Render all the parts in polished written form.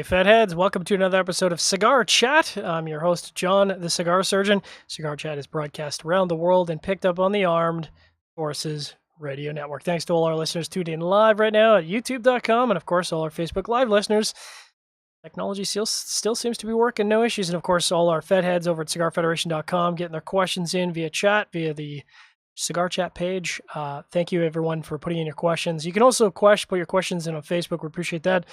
Fed heads, welcome to another episode of Cigar Chat. I'm your host, John, the Cigar Surgeon. Cigar Chat is broadcast around the world and picked up on the Armed Forces Radio Network. Thanks to all our listeners tuned in live right now at youtube.com, and of course, all our Facebook Live listeners. Technology still seems to be working, no issues. And of course, all our Fed heads over at CigarFederation.com getting their questions in via chat, via the Cigar Chat page. Thank you, everyone, for putting in your questions. You can also put your questions in on Facebook. We appreciate that.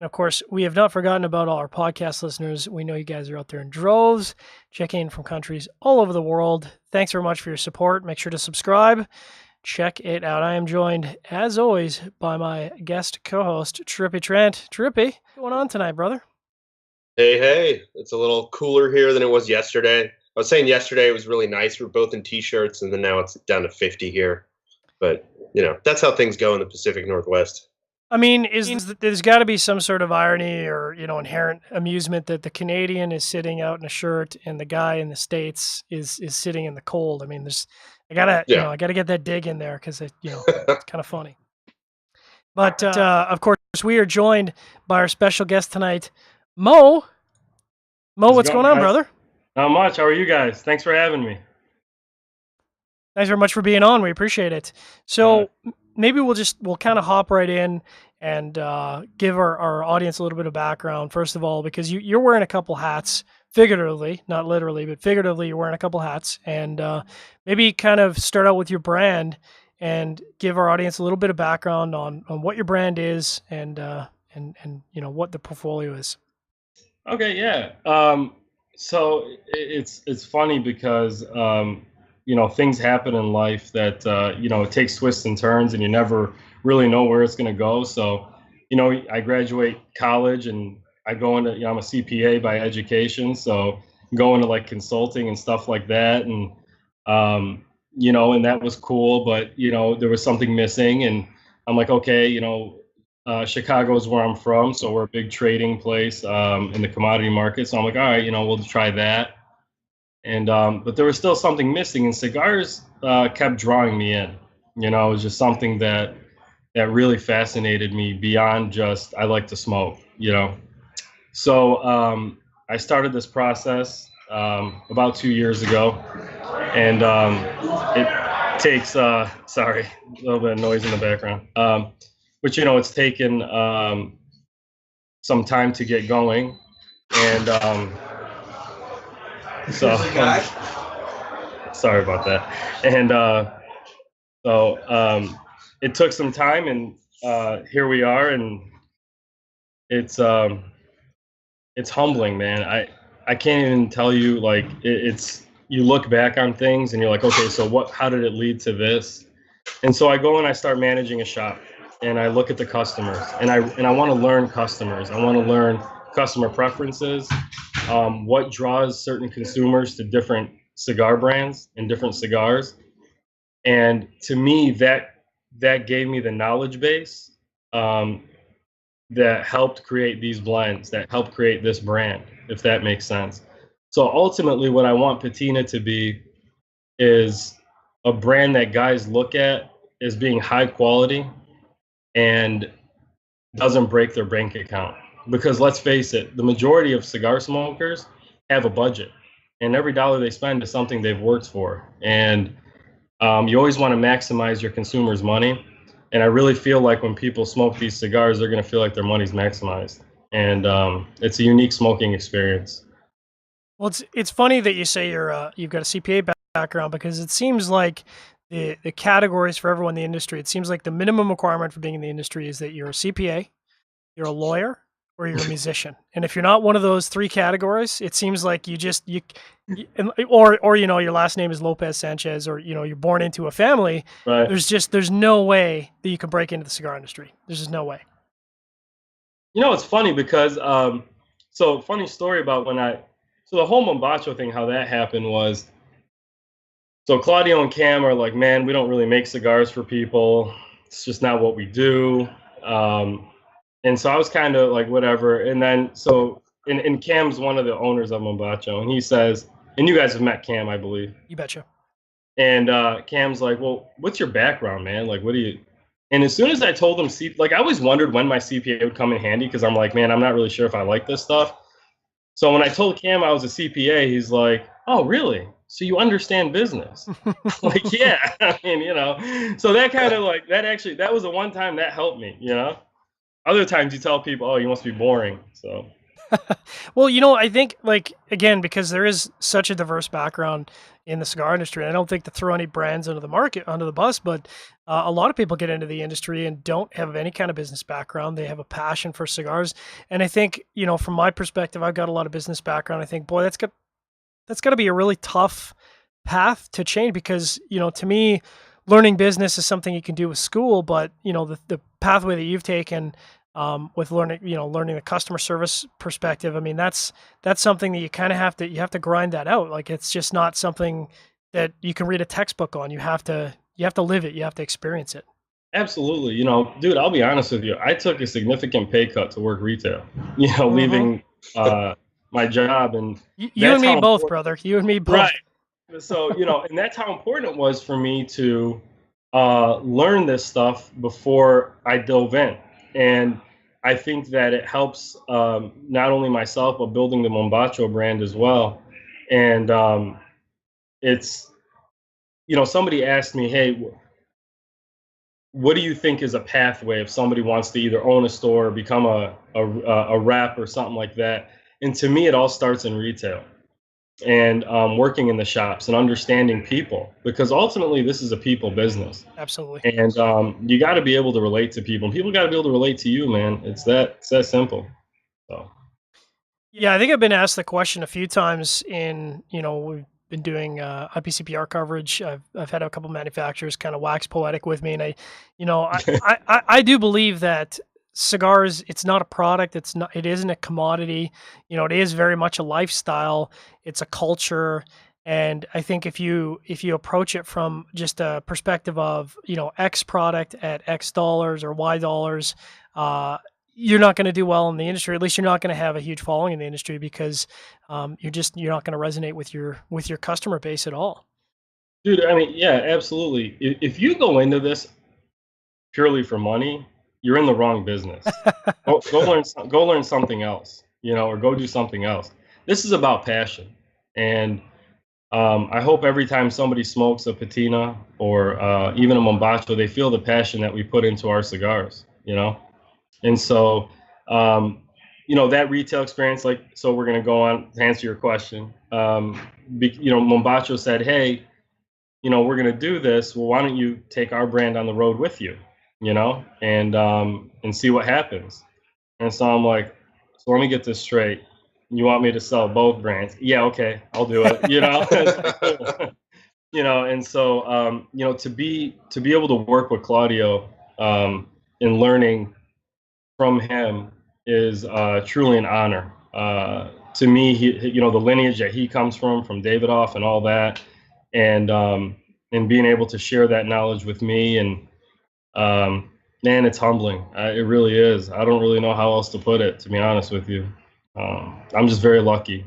And of course, we have not forgotten about all our podcast listeners. We know you guys are out there in droves, checking in from countries all over the world. Thanks very much for your support. Make sure to subscribe. Check it out. I am joined, as always, by my guest co-host, Trippy Trent. Trippy, what's going on tonight, brother? Hey. It's a little cooler here than it was yesterday. I was saying yesterday it was really nice. We're both in T-shirts, and then now it's down to 50 here. But, that's how things go in the Pacific Northwest. I mean, there's got to be some sort of irony or, inherent amusement that the Canadian is sitting out in a shirt and the guy in the States is sitting in the cold. I mean, I gotta get that dig in there because it's kind of funny. But of course, we are joined by our special guest tonight, Mo. What's going on, brother? Not much. How are you guys? Thanks for having me. Thanks very much for being on. We appreciate it. So maybe we'll kind of hop right in and give our audience a little bit of background, first of all, because you're wearing a couple hats, figuratively, not literally, but figuratively, you're wearing a couple hats, and maybe kind of start out with your brand and give our audience a little bit of background on what your brand is and what the portfolio is. Okay, yeah. So it's funny because things happen in life that it takes twists and turns, and you never really know where it's going to go. So I graduate college and I go into I'm a CPA by education, so go into like consulting and stuff like that, and and that was cool, but there was something missing, and I'm like, okay, Chicago is where I'm from, so we're a big trading place in the commodity market. So I'm like, all right, we'll try that. And but there was still something missing, and cigars kept drawing me in. It was just something that really fascinated me beyond just I like to smoke. So I started this process about 2 years ago, and it takes sorry, a little bit of noise in the background. But it's taken some time to get going, and so sorry about that. And so it took some time, and here we are, and it's humbling, man. I can't even tell you, like, it's you look back on things and you're like, okay, so how did it lead to this? And so I go and I start managing a shop, and I look at the customers, and I want to learn customers. I want to learn customer preferences, what draws certain consumers to different cigar brands and different cigars. And to me, that gave me the knowledge base that helped create these blends, that helped create this brand, if that makes sense. So ultimately, what I want Patina to be is a brand that guys look at as being high quality and doesn't break their bank account. Because let's face it, the majority of cigar smokers have a budget, and every dollar they spend is something they've worked for. And you always want to maximize your consumer's money. And I really feel like when people smoke these cigars, they're going to feel like their money's maximized. And it's a unique smoking experience. Well, it's funny that you say you've got a CPA background, because it seems like the categories for everyone in the industry, it seems like the minimum requirement for being in the industry is that you're a CPA, you're a lawyer, or you're a musician. And if you're not one of those three categories, it seems like or your last name is Lopez Sanchez, or you're born into a family. Right. There's no way that you can break into the cigar industry. There's just no way. It's funny because so funny story about so the whole Mombacho thing, how that happened was, so Claudio and Cam are like, man, we don't really make cigars for people. It's just not what we do. And so I was kind of like, whatever. And then, and Cam's one of the owners of Mombacho, and he says, and you guys have met Cam, I believe. You betcha. And Cam's like, well, what's your background, man? Like, what do you, And as soon as I told him, like I always wondered when my CPA would come in handy because I'm like, man, I'm not really sure if I like this stuff. So when I told Cam I was a CPA, he's like, oh, really? So you understand business? Like, yeah. I mean, so that kind of like that was the one time that helped me, Other times you tell people, oh, you must be boring. So Well, I think, like, again, because there is such a diverse background in the cigar industry, I don't think to throw any brands under the bus, but a lot of people get into the industry and don't have any kind of business background. They have a passion for cigars. And I think, from my perspective, I've got a lot of business background. I think, boy, that's got to be a really tough path to change because, to me, learning business is something you can do with school, but, the pathway that you've taken with learning the customer service perspective. I mean, that's something that you kind of have to grind that out. Like, it's just not something that you can read a textbook on. You have to live it. You have to experience it. absolutely. Dude, I'll be honest with you. I took a significant pay cut to work retail, Mm-hmm. leaving my job. And you and me both, brother. You and me both. Right. So, and that's how important it was for me to learn this stuff before I dove in. And I think that it helps not only myself, but building the Mombacho brand as well. And it's, somebody asked me, hey, what do you think is a pathway if somebody wants to either own a store or become a rep or something like that? And to me, it all starts in retail and working in the shops and understanding people, because ultimately this is a people business. Absolutely. And you got to be able to relate to people, and people got to be able to relate to you, man. It's that simple. So yeah, I think I've been asked the question a few times in, we've been doing IPCPR coverage. I've had a couple manufacturers kind of wax poetic with me, and I do believe that cigars, it's not a product. It isn't a commodity. It is very much a lifestyle. It's a culture. And I think if you approach it from just a perspective of, X product at X dollars or Y dollars, you're not going to do well in the industry. At least you're not going to have a huge following in the industry because you're not going to resonate with your customer base at all. dude, I mean, yeah, absolutely. If you go into this purely for money, you're in the wrong business. Go learn something else, or go do something else. This is about passion. And I hope every time somebody smokes a Patina or even a Mombacho, they feel the passion that we put into our cigars, And so, that retail experience, so we're going to go on to answer your question. Mombacho said, hey, we're going to do this. Well, why don't you take our brand on the road with you, and see what happens. And so I'm like, so let me get this straight. You want me to sell both brands? Yeah, okay, I'll do it. And so to be able to work with Claudio in learning from him is truly an honor. To me, the lineage that he comes from Davidoff and all that, and being able to share that knowledge with me, and man, it's humbling. It really is. I don't really know how else to put it, to be honest with you. I'm just very lucky.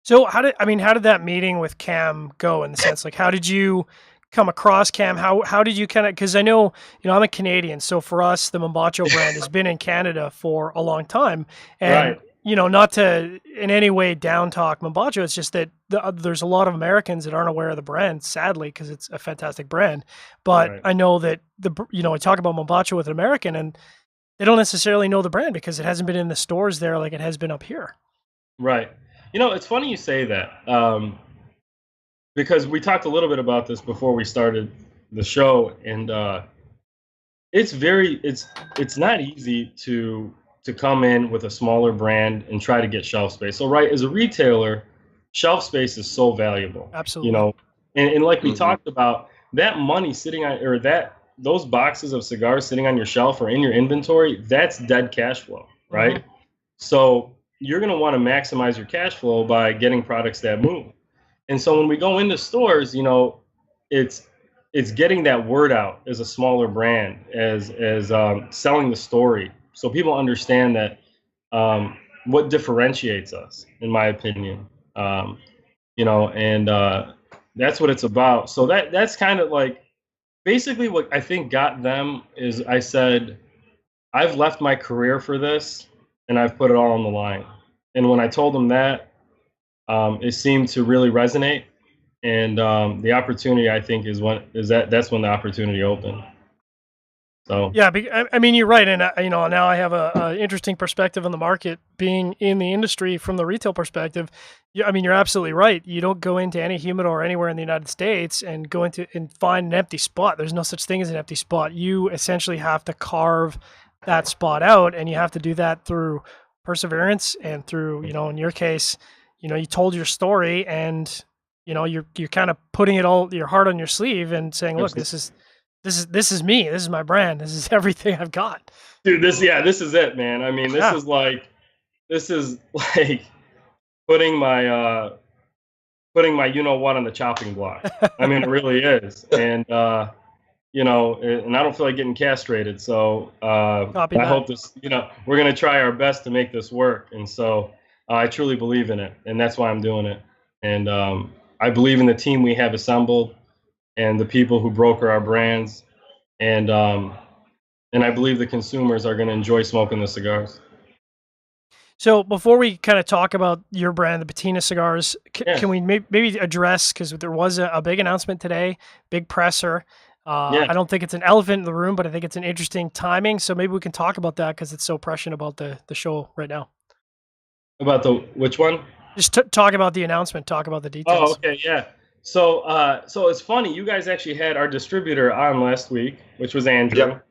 So how did that meeting with Cam go, in the sense, like, how did you come across Cam? How did you kind of, because I know, I'm a Canadian, so for us, the Mombacho brand has been in Canada for a long time. And, right. Not to in any way down talk Mombacho, it's just that there's a lot of Americans that aren't aware of the brand, sadly, because it's a fantastic brand. But Right. I know that I talk about Mombacho with an American, and they don't necessarily know the brand because it hasn't been in the stores there like it has been up here. Right. It's funny you say that, because we talked a little bit about this before we started the show, and it's not easy to come in with a smaller brand and try to get shelf space. So, right, as a retailer, shelf space is so valuable. Absolutely. And like we talked about, that money sitting on, or those boxes of cigars sitting on your shelf or in your inventory, that's dead cash flow, right? Mm-hmm. So you're going to want to maximize your cash flow by getting products that move. And so when we go into stores, it's getting that word out as a smaller brand, as selling the story, so people understand that what differentiates us, in my opinion, and that's what it's about. So that's kind of like basically what I think got them is I said, I've left my career for this and I've put it all on the line. And when I told them that, it seemed to really resonate. And the opportunity, I think, that's when the opportunity opened. So Yeah, I mean, you're right, and now I have a interesting perspective on the market, being in the industry from the retail perspective. I mean, you're absolutely right. You don't go into any humidor anywhere in the United States and go into and find an empty spot. There's no such thing as an empty spot. You essentially have to carve that spot out, and you have to do that through perseverance and through, in your case, you told your story, and you're kind of putting it all, your heart on your sleeve, and saying, look, this is me. This is my brand. This is everything I've got. Dude, this is it, man. I mean, this is like putting my what on the chopping block. I mean, it really is. And and I don't feel like getting castrated. So I hope this, we're going to try our best to make this work. And so I truly believe in it, and that's why I'm doing it. And I believe in the team we have assembled and the people who broker our brands, and I believe the consumers are going to enjoy smoking the cigars. So before we kind of talk about your brand, the Patina Cigars, can we maybe address, because there was a big announcement today, big presser. I don't think it's an elephant in the room, but I think it's an interesting timing. So maybe we can talk about that, because it's so prescient about the show right now. About which one? Just talk about the announcement. Talk about the details. Oh, okay, yeah. So it's funny. You guys actually had our distributor on last week, which was Andrew. Yep.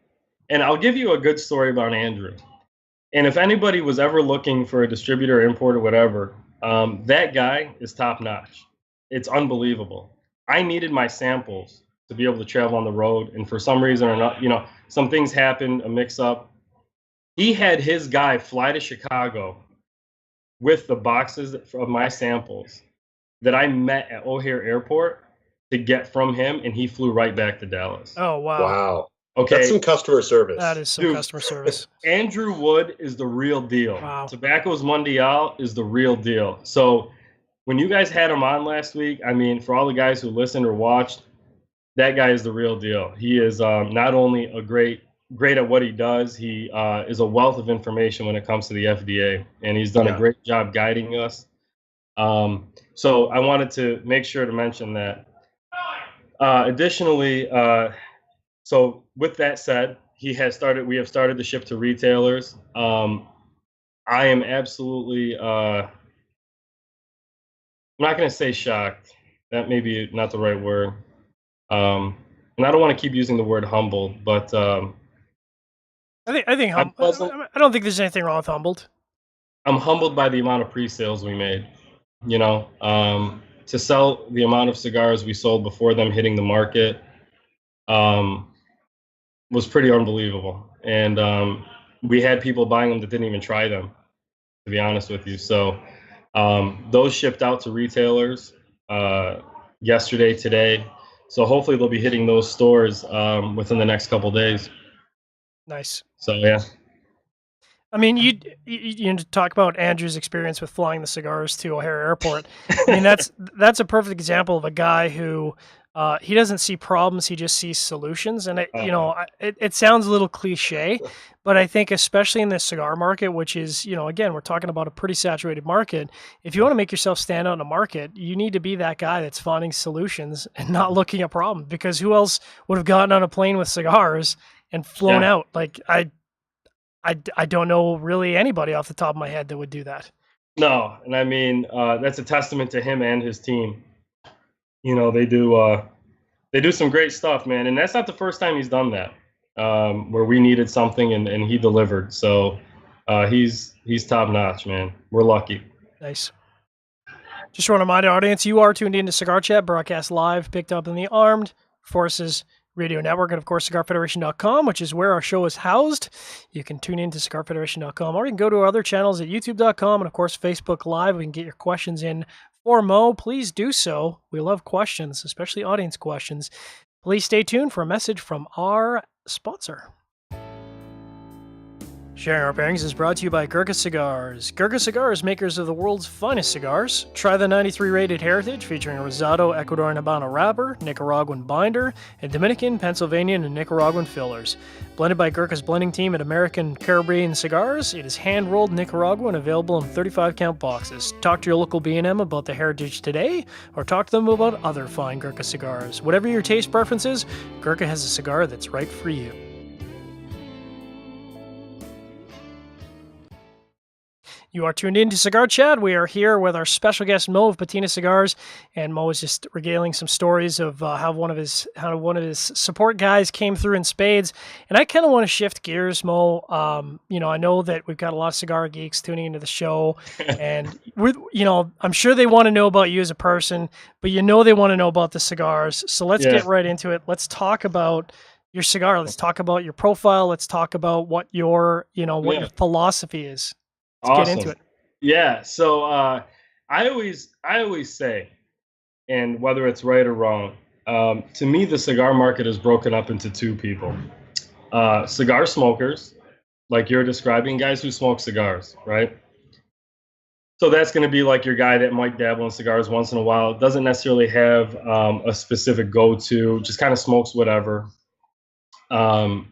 And I'll give you a good story about Andrew. And if anybody was ever looking for a distributor, import, or whatever, that guy is top notch. It's unbelievable. I needed my samples to be able to travel on the road, and for some reason or not, some things happened, a mix-up. He had his guy fly to Chicago with the boxes of my samples that I met at O'Hare Airport to get from him, and he flew right back to Dallas. Oh, wow. Wow. Okay. That's some customer service. That is some customer service. Andrew Wood is the real deal. Wow. Tobacco's Mundial is the real deal. So when you guys had him on last week, I mean, for all the guys who listened or watched, that guy is the real deal. He is not only a great at what he does, he is a wealth of information when it comes to the FDA, and he's done a great job guiding us. So I wanted to make sure to mention that. Additionally, so with that said, we have started to ship to retailers. I am absolutely, I'm not going to say shocked. That may be not the right word. And I don't want to keep using the word humbled, but I don't think there's anything wrong with humbled. I'm humbled by the amount of pre-sales we made. To sell the amount of cigars we sold before them hitting the market was pretty unbelievable. And we had people buying them that didn't even try them, to be honest with you. So those shipped out to retailers yesterday, today. So hopefully they'll be hitting those stores within the next couple days. Nice. So, yeah. I mean, you talk about Andrew's experience with flying the cigars to O'Hare Airport. I mean, that's a perfect example of a guy who he doesn't see problems; he just sees solutions. And it sounds a little cliche, but I think especially in the cigar market, which is, again, we're talking about a pretty saturated market. If you want to make yourself stand out in a market, you need to be that guy that's finding solutions and not looking at problems. Because who else would have gotten on a plane with cigars and flown out? Like I don't know really anybody off the top of my head that would do that. No, and I mean that's a testament to him and his team. They do some great stuff, man, and that's not the first time he's done that. Where we needed something and he delivered. So he's top notch, man. We're lucky. Nice. Just want to remind our audience, you are tuned into Cigar Chat, broadcast live, picked up in the Armed Forces Radio Network, and of course CigarFederation.com, which is where our show is housed. You can tune in to CigarFederation.com, or you can go to our other channels at YouTube.com and of course Facebook Live. We can get your questions in for Mo. Please do so. We love questions, especially audience questions. Please stay tuned for a message from our sponsor. Sharing Our Pairings is brought to you by Gurkha Cigars. Gurkha Cigars, makers of the world's finest cigars. Try the 93 rated Heritage featuring a Rosado Ecuadorian Habano wrapper, Nicaraguan binder, and Dominican, Pennsylvanian, and Nicaraguan fillers. Blended by Gurkha's blending team at American Caribbean Cigars, it is hand-rolled Nicaraguan, available in 35-count boxes. Talk to your local B&M about the Heritage today, or talk to them about other fine Gurkha cigars. Whatever your taste preferences, Gurkha has a cigar that's right for you. You are tuned in to Cigar Chat. We are here with our special guest Mo of Patina Cigars, and Mo is just regaling some stories of how one of his support guys came through in spades. And I kind of want to shift gears, Mo. I know that we've got a lot of cigar geeks tuning into the show, and I'm sure they want to know about you as a person, but they want to know about the cigars. So let's get right into it. Let's talk about your cigar. Let's talk about your profile. Let's talk about what your your philosophy is. Let's get into it. Yeah. So I always say, and whether it's right or wrong, to me, the cigar market is broken up into two people. Cigar smokers, like you're describing, guys who smoke cigars, right? So that's going to be like your guy that might dabble in cigars once in a while. Doesn't necessarily have a specific go-to, just kind of smokes whatever. And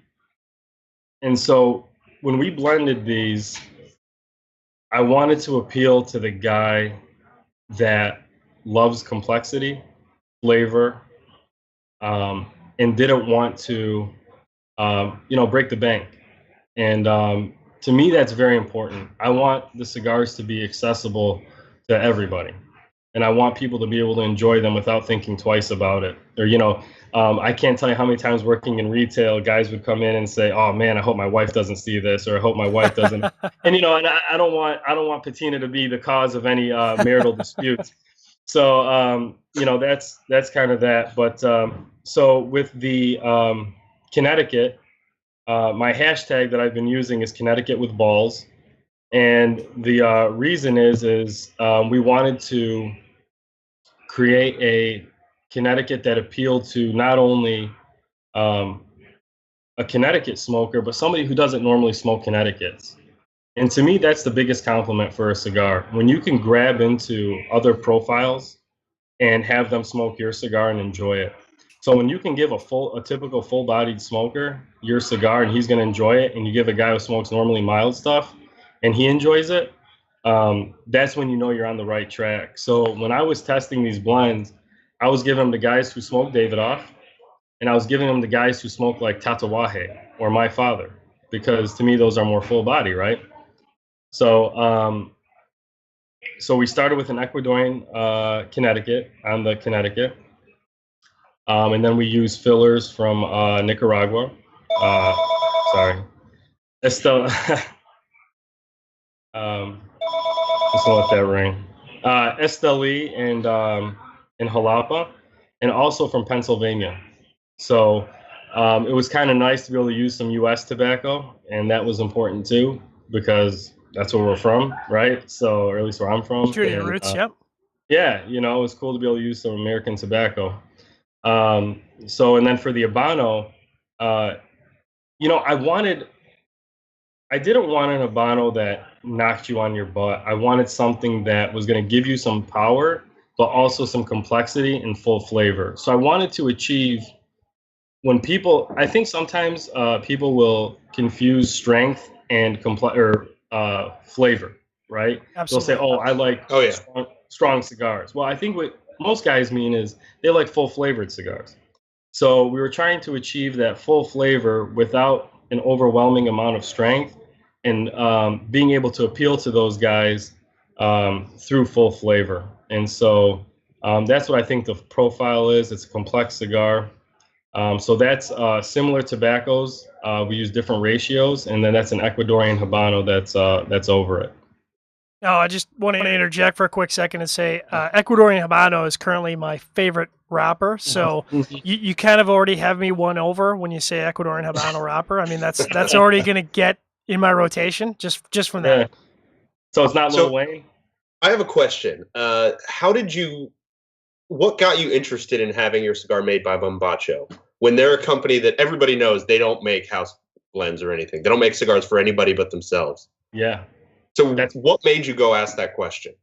so when we blended these, I wanted to appeal to the guy that loves complexity, flavor, and didn't want to, break the bank. And to me, that's very important. I want the cigars to be accessible to everybody. And I want people to be able to enjoy them without thinking twice about it. Or, I can't tell you how many times working in retail, guys would come in and say, "Oh man, I hope my wife doesn't see this," or "I hope my wife doesn't." And and I don't want Patina to be the cause of any marital disputes. So that's kind of that. But so with the Connecticut, my hashtag that I've been using is Connecticut with balls, and the reason is we wanted to create a Connecticut that appealed to not only a Connecticut smoker, but somebody who doesn't normally smoke Connecticut's. And to me, that's the biggest compliment for a cigar. When you can grab into other profiles and have them smoke your cigar and enjoy it. So when you can give a typical full-bodied smoker your cigar and he's going to enjoy it, and you give a guy who smokes normally mild stuff and he enjoys it, that's when you're on the right track. So when I was testing these blends, I was giving them to guys who smoke Davidoff, and I was giving them to guys who smoke like Tatawahe or My Father, because to me those are more full body, right? So so we started with an Ecuadorian Connecticut on the Connecticut, and then we used fillers from Nicaragua. Estella. Just let that ring. Esteli and Jalapa, and also from Pennsylvania. So it was kind of nice to be able to use some U.S. tobacco, and that was important too, because that's where we're from, right? So, or at least where I'm from. True to your roots, yep. Yeah, it was cool to be able to use some American tobacco. So, and then for the Habano, I didn't want an Habano that knocked you on your butt. I wanted something that was going to give you some power, but also some complexity and full flavor. So I wanted to achieve, I think sometimes people will confuse strength and flavor, right? Absolutely. They'll say, "Oh, I like strong cigars." Well, I think what most guys mean is they like full flavored cigars. So we were trying to achieve that full flavor without an overwhelming amount of strength, and being able to appeal to those guys through full flavor. And so that's what I think the profile is. It's a complex cigar. So that's similar tobaccos. We use different ratios, and then that's an Ecuadorian Habano that's over it. No, I just wanted to interject for a quick second and say Ecuadorian Habano is currently my favorite wrapper. So you kind of already have me won over when you say Ecuadorian Habano wrapper. I mean, that's already going to get in my rotation just from that. Yeah. So it's not Lil Wayne? I have a question. What got you interested in having your cigar made by Bombacho when they're a company that everybody knows they don't make house blends or anything. They don't make cigars for anybody but themselves. Yeah. So what made you go ask that question?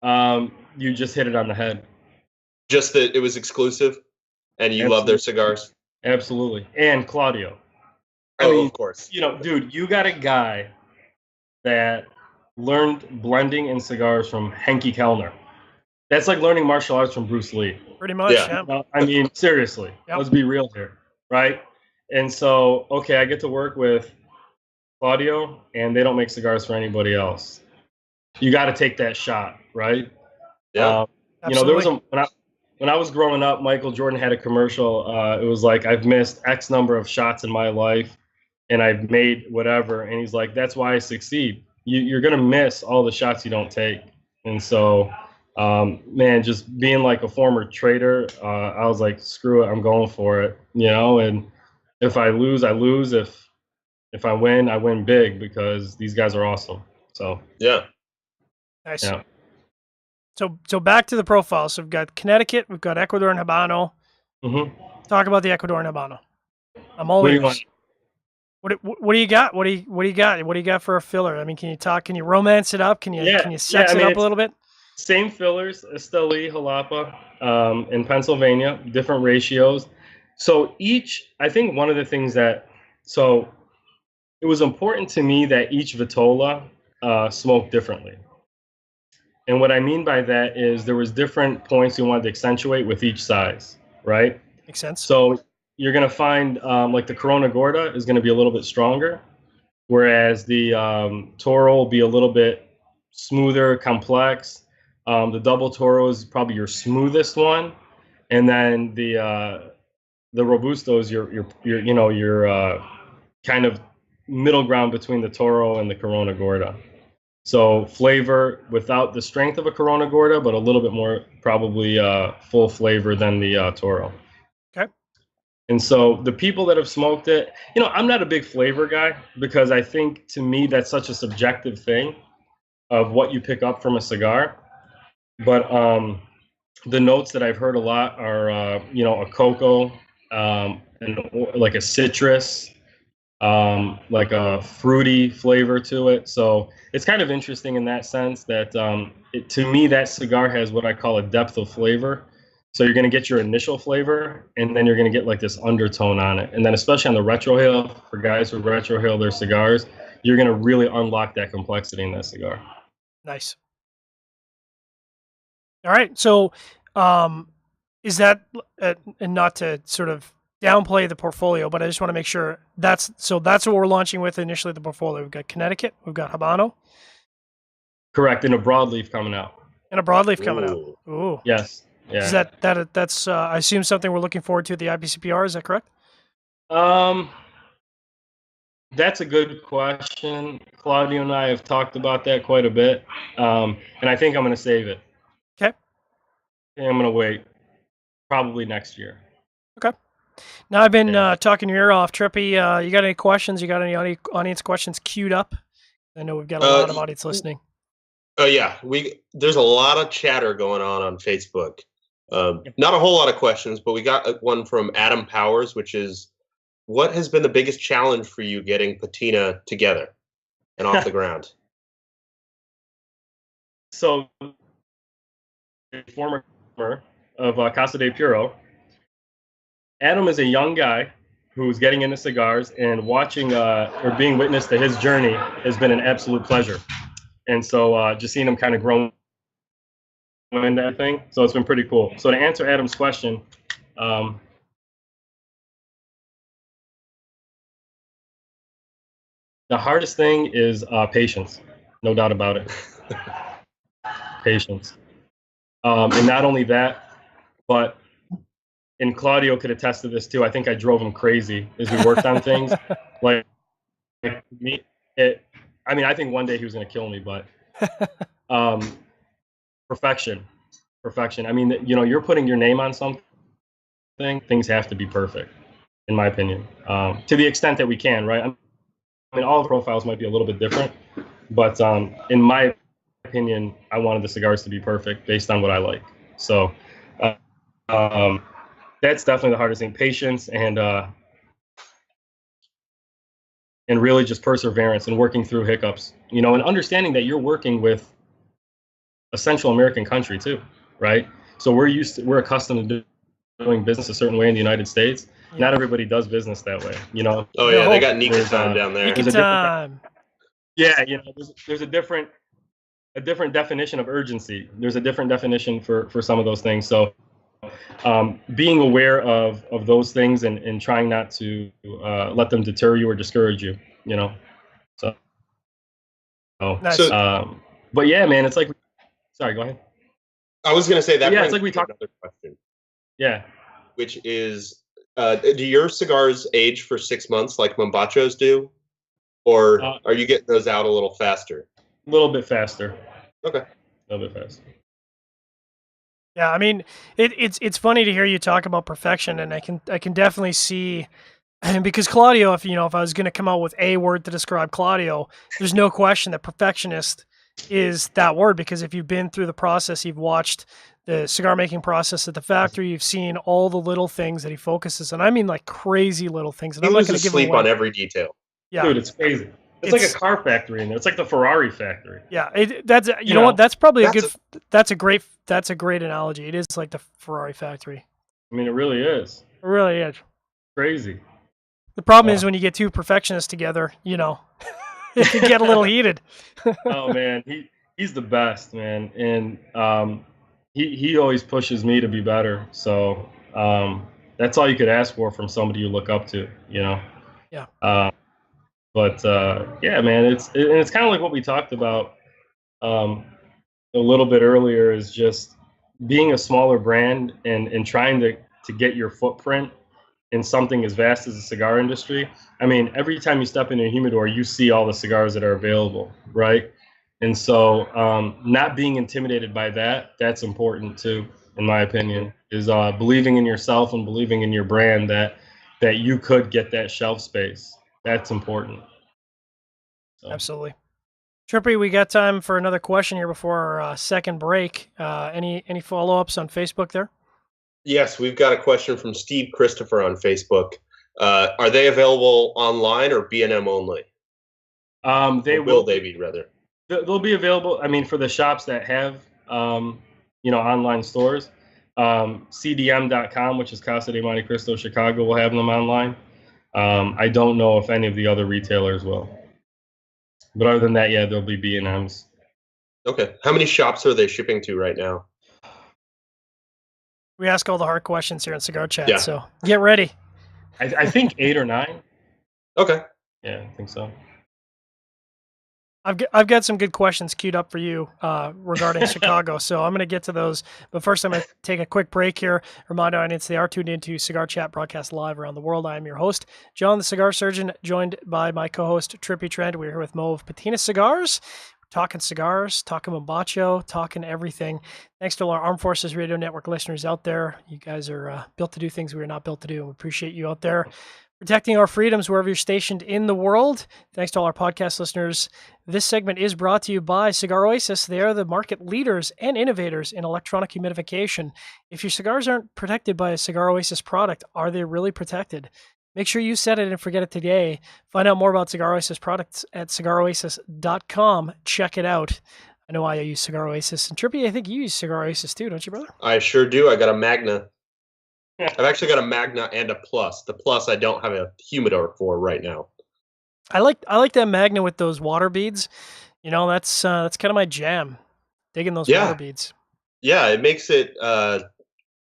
You just hit it on the head. Just that it was exclusive and you love their cigars? Absolutely. And Claudio. I mean, of course. Dude, you got a guy that learned blending in cigars from Henke Kellner. That's like learning martial arts from Bruce Lee. Pretty much, yeah. I mean, seriously, Let's be real here, right? And so, okay, I get to work with Claudio, and they don't make cigars for anybody else. You got to take that shot, right? Yeah. There was when I was growing up, Michael Jordan had a commercial. It was like, I've missed X number of shots in my life, and I've made whatever. And he's like, that's why I succeed. You're going to miss all the shots you don't take. And so, man, just being like a former trader, I was like, screw it, I'm going for it, and if I lose, I lose. If I win big, because these guys are awesome. So, yeah. Nice. Yeah. So back to the profile. So we've got Connecticut, we've got Ecuador and Habano. Mm-hmm. Talk about the Ecuador and Habano. I'm all ears. What do you got? What do you got? What do you got for a filler? I mean, can you romance it up? Can you sex it up a little bit? Same fillers, Esteli, Jalapa, in Pennsylvania, different ratios. So I think one of the things it was important to me that each Vitola smoked differently. And what I mean by that is there was different points you wanted to accentuate with each size, right? Makes sense. So you're going to find like the Corona Gorda is going to be a little bit stronger, whereas the Toro will be a little bit smoother, complex. The double Toro is probably your smoothest one, and then the Robusto is your kind of middle ground between the Toro and the Corona Gorda. So flavor without the strength of a Corona Gorda, but a little bit more probably full flavor than the Toro. Okay. And so the people that have smoked it, I'm not a big flavor guy, because I think to me that's such a subjective thing of what you pick up from a cigar. But the notes that I've heard a lot are, a cocoa, and like a citrus, like a fruity flavor to it. So it's kind of interesting in that sense that to me, that cigar has what I call a depth of flavor. So you're going to get your initial flavor, and then you're going to get like this undertone on it. And then especially on the retrohale, for guys who retrohale their cigars, you're going to really unlock that complexity in that cigar. Nice. All right. So is that, and not to sort of downplay the portfolio, but I just want to make sure that's what we're launching with initially, the portfolio. We've got Connecticut, we've got Habano. Correct. And a broadleaf coming out. Coming out. Ooh. Yes. Yeah. Is that's I assume something we're looking forward to at the IPCPR, is that correct? That's a good question. Claudio and I have talked about that quite a bit. And I think I'm going to save it. Okay. I'm going to wait. Probably next year. Okay. Now I've been talking your ear off, Trippy. You got any questions? You got any audience questions queued up? I know we've got a lot of audience listening. Oh yeah, there's a lot of chatter going on Facebook. Not a whole lot of questions, but we got one from Adam Powers, which is, what has been the biggest challenge for you getting Patina together and off the ground? So, former of Casa de Puro, Adam is a young guy who's getting into cigars, and watching or being witness to his journey has been an absolute pleasure. And so just seeing him kind of grow in that thing, so it's been pretty cool. So to answer Adam's question, the hardest thing is patience, no doubt about it. Patience. And not only that, but, and Claudio could attest to this too, I think I drove him crazy as we worked on things. Like me, I think one day he was going to kill me, but perfection. I mean, you're putting your name on something, things have to be perfect, in my opinion, to the extent that we can, right? I mean, all the profiles might be a little bit different, but in my opinion, I wanted the cigars to be perfect based on what I like. So that's definitely the hardest thing, patience, and and really just perseverance and working through hiccups, you know, and understanding that you're working with a Central American country too, right? So we're accustomed to doing business a certain way in the United States. Yeah. Not everybody does business that way, you know. Oh yeah, they No. got Nika time down there. Nika There's a different time. Yeah, you know, there's a different definition of urgency. There's a different definition for some of those things. So being aware of those things and trying not to let them deter you or discourage you, you know. So, Nice. but yeah, man, it's like, sorry, go ahead. I was going to say that. Yeah, brings it's like we me to talked. another question. Yeah. Which is, do your cigars age for 6 months like Mombachos do, or are you getting those out a little faster? A little bit faster. Okay. A little bit faster. Yeah, I mean, it's funny to hear you talk about perfection, and I can definitely see, because Claudio, if I was going to come out with a word to describe Claudio, there's no question that perfectionist is that word, because if you've been through the process, you've watched the cigar making process at the factory, you've seen all the little things that he focuses on. I mean, like crazy little things. And He I'm not going loses to give sleep away. on every detail. Yeah, dude, it's crazy. It's like a car factory in there. It's like the Ferrari factory. Yeah, that's you know what? That's probably that's a great analogy. It is like the Ferrari factory. I mean, it really is. It really is. Crazy. The problem is when you get two perfectionists together, you know, it can get a little heated. Oh man, he's the best, man, and he always pushes me to be better. So that's all you could ask for from somebody you look up to, you know. Yeah. But yeah, man, it's kind of like what we talked about a little bit earlier, is just being a smaller brand and trying to get your footprint in something as vast as the cigar industry. I mean, every time you step in a humidor, you see all the cigars that are available, right? And so not being intimidated by that's important too, in my opinion, is believing in yourself and believing in your brand that you could get that shelf space. That's important. So. Absolutely. Trippy, we got time for another question here before our second break. Any follow-ups on Facebook there? Yes, we've got a question from Steve Christopher on Facebook. Are they available online or B&M only? Will they be, rather? They'll be available. I mean, for the shops that have online stores, CDM.com, which is Casa de Monte Cristo Chicago, will have them online. I don't know if any of the other retailers will. But other than that, yeah, there'll be B&Ms. Okay. How many shops are they shipping to right now? We ask all the hard questions here in Cigar Chat, yeah. So get ready. I think 8 or 9. Okay. Yeah, I think so. I've got some good questions queued up for you regarding Chicago, so I'm going to get to those. But first, I'm going to take a quick break here. Remind our audience they are tuned into Cigar Chat, broadcast live around the world. I am your host, John the Cigar Surgeon, joined by my co-host, Trippy Trent. We're here with Mo of Patina Cigars. We're talking cigars, talking Mombacho, talking everything. Thanks to all our Armed Forces Radio Network listeners out there. You guys are built to do things we are not built to do, and we appreciate you out there protecting our freedoms wherever you're stationed in the world. Thanks to all our podcast listeners. This segment is brought to you by Cigar Oasis. They are the market leaders and innovators in electronic humidification. If your cigars aren't protected by a Cigar Oasis product, are they really protected? Make sure you set it and forget it today. Find out more about Cigar Oasis products at cigaroasis.com. Check it out. I know I use Cigar Oasis. And Trippy, I think you use Cigar Oasis too, don't you, brother? I sure do. I got a Magna. I've actually got a Magna and a Plus. The Plus I don't have a humidor for right now. I like that Magna with those water beads. You know, that's kind of my jam. Digging those water beads. Yeah, it makes it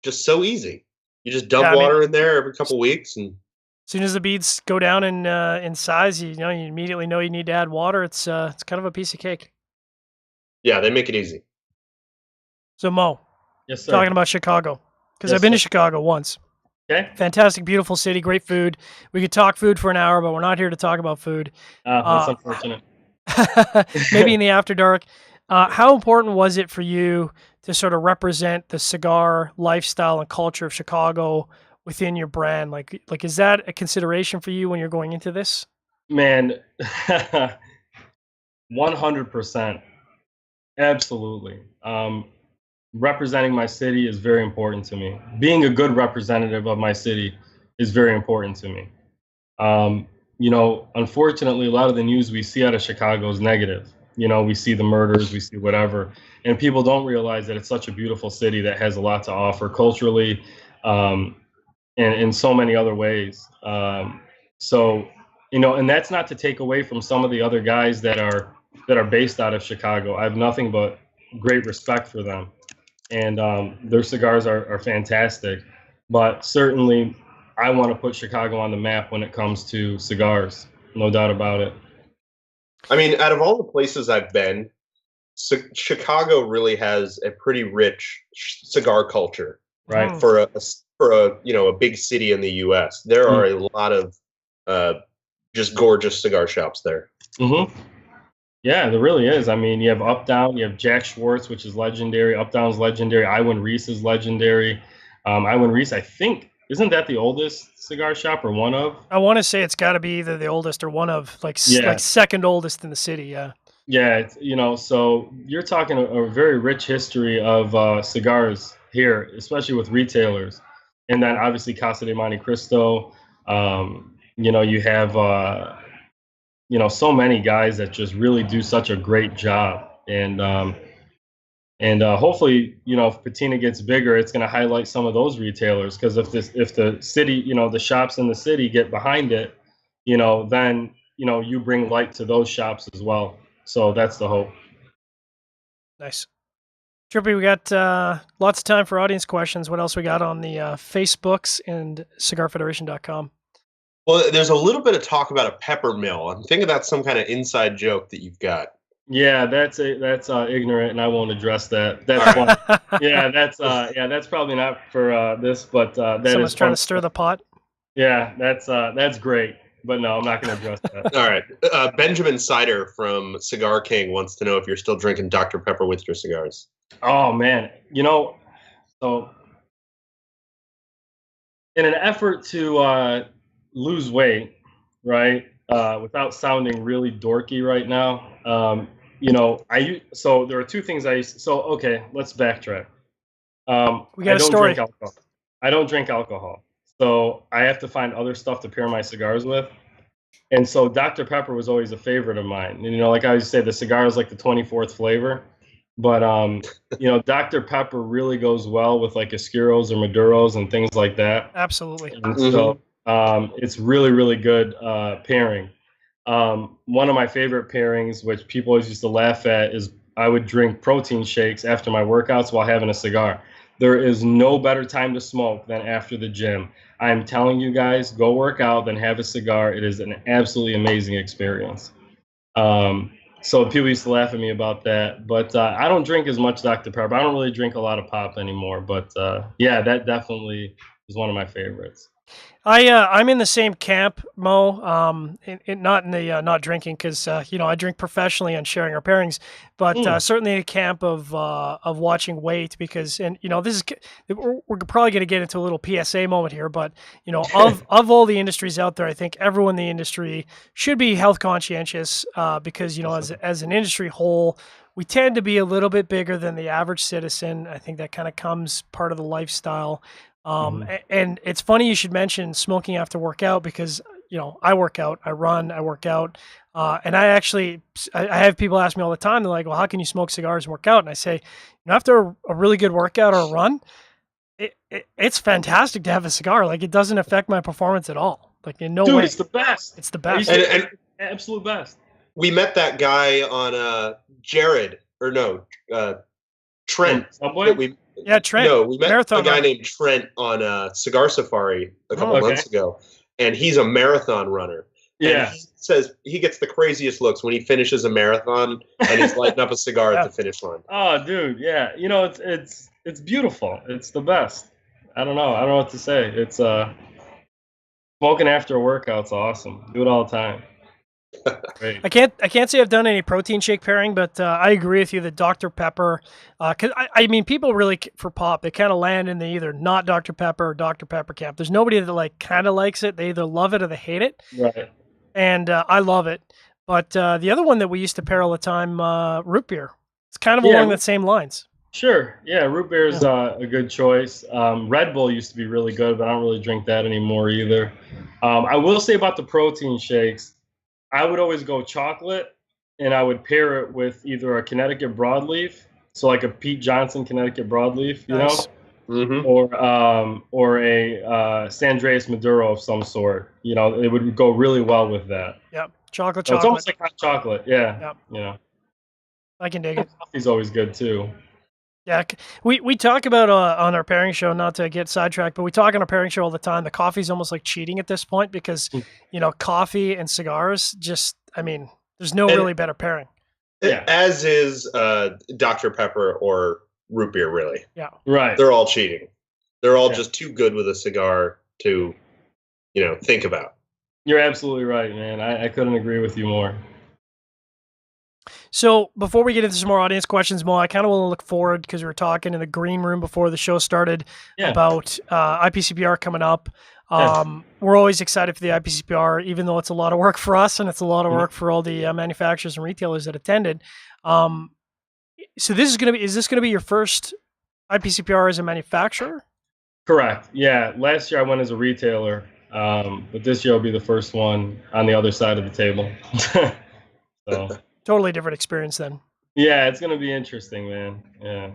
just so easy. You just dump water in there every couple weeks, and as soon as the beads go down in size, you immediately know you need to add water. It's kind of a piece of cake. Yeah, they make it easy. So Mo, yes, sir. Talking about Chicago. Because I've been to Chicago once. Okay. Fantastic, beautiful city, great food. We could talk food for an hour, but we're not here to talk about food. That's unfortunate. Maybe in the after dark. How important was it for you to sort of represent the cigar lifestyle and culture of Chicago within your brand? Like is that a consideration for you when you're going into this? Man, 100%. Absolutely. Representing my city is very important to me. Being a good representative of my city is very important to me. unfortunately, a lot of the news we see out of Chicago is negative. We see the murders, we see whatever, and people don't realize that it's such a beautiful city that has a lot to offer culturally, and in so many other ways. So, and that's not to take away from some of the other guys that are based out of Chicago. I have nothing but great respect for them, and their cigars are fantastic. But certainly, I want to put Chicago on the map when it comes to cigars, no doubt about it. I mean, out of all the places I've been, Chicago really has a pretty rich cigar culture, Right. For a big city in the U.S. There are a lot of just gorgeous cigar shops there. Mm-hmm. Yeah, there really is. I mean, you have Uptown, you have Jack Schwartz, which is legendary. Uptown's legendary. Iwan Reese is legendary. Iwan Reese, I think, isn't that the oldest cigar shop or one of? I want to say it's got to be either the oldest or one of, like second oldest in the city. Yeah. Yeah, so you're talking a very rich history of cigars here, especially with retailers. And then obviously Casa de Monte Cristo. You have so many guys that just really do such a great job. And hopefully, if Patina gets bigger, it's going to highlight some of those retailers, because if the city, the shops in the city get behind it, then you bring light to those shops as well. So that's the hope. Nice. Trippy, we got lots of time for audience questions. What else we got on the Facebooks and CigarFederation.com? Well, there's a little bit of talk about a pepper mill. I'm thinking that's some kind of inside joke that you've got. Yeah, that's ignorant, and I won't address that. That's one. That's probably not for this, but someone's trying to stir the pot. Yeah, that's great. But no, I'm not going to address that. All right. Benjamin Sider from Cigar King wants to know if you're still drinking Dr. Pepper with your cigars. Oh, man. So in an effort to lose weight, right, without sounding really dorky right now, so there are two things okay, let's backtrack. We got a story. Drink alcohol. I don't drink alcohol. So I have to find other stuff to pair my cigars with. And so Dr. Pepper was always a favorite of mine. And, like I always say, the cigar is like the 24th flavor. But, Dr. Pepper really goes well with like Oscuros or Maduros and things like that. Absolutely. And so it's really, really good pairing. One of my favorite pairings, which people always used to laugh at, is I would drink protein shakes after my workouts while having a cigar. There is no better time to smoke than after the gym. I'm telling you guys, go work out, then have a cigar. It is an absolutely amazing experience. So people used to laugh at me about that. But I don't drink as much Dr. Pepper. I don't really drink a lot of pop anymore. But that definitely is one of my favorites. I'm in the same camp, Mo. Not in the not drinking, because I drink professionally on sharing our pairings, but certainly a camp of watching weight, because this is we're probably going to get into a little PSA moment here, but of all the industries out there, I think everyone in the industry should be health conscientious, because as an industry whole, we tend to be a little bit bigger than the average citizen. I think that kind of comes part of the lifestyle. And it's funny you should mention smoking after workout, because I work out, I run, I work out, and I have people ask me all the time. They're like, "Well, how can you smoke cigars and work out?" And I say, after a really good workout or a run, it's fantastic to have a cigar. Like, it doesn't affect my performance at all. Like, in no way. It's the best. It's the best. And absolute best. We met that guy on Trent. Subway? Yeah, Trent. No, we met marathon a guy runner. named Trent on Cigar Safari a couple months ago, and he's a marathon runner. Yeah. And he says he gets the craziest looks when he finishes a marathon and he's lighting up a cigar at the finish line. Oh, dude, yeah. It's beautiful. It's the best. I don't know what to say. It's smoking after a workout's awesome. Do it all the time. Great. I can't say I've done any protein shake pairing, but I agree with you that Dr. Pepper, because I mean, people really, for pop, they kind of land in the either not Dr. Pepper or Dr. Pepper camp. There's nobody that kind of likes it. They either love it or they hate it. Right. And I love it. But the other one that we used to pair all the time, root beer. It's kind of along the same lines. Sure. Yeah, root beer is a good choice. Red Bull used to be really good, but I don't really drink that anymore either. I will say about the protein shakes, I would always go chocolate, and I would pair it with either a Connecticut broadleaf, so like a Pete Johnson Connecticut broadleaf, you Nice. know, or a San Andreas Maduro of some sort. You know, it would go really well with that. Yep. Chocolate. So it's almost like hot chocolate. Yeah. Yep. You know, I can dig it. coffee's always good too. Yeah, we talk about on our pairing show, not to get sidetracked, but we talk on our pairing show all the time. The coffee's almost like cheating at this point because, coffee and cigars just, I mean, there's no really better pairing. Yeah. As is Dr. Pepper or root beer, really. Yeah. Right. They're all cheating. They're all just too good with a cigar to, think about. You're absolutely right, man. I couldn't agree with you more. So before we get into some more audience questions, Mo, I kind of want to look forward because we were talking in the green room before the show started about IPCPR coming up. We're always excited for the IPCPR, even though it's a lot of work for us and it's a lot of work for all the manufacturers and retailers that attended. So is this going to be your first IPCPR as a manufacturer? Correct. Yeah. Last year I went as a retailer, but this year will be the first one on the other side of the table. So. Totally different experience then. Yeah, it's going to be interesting, man. Yeah.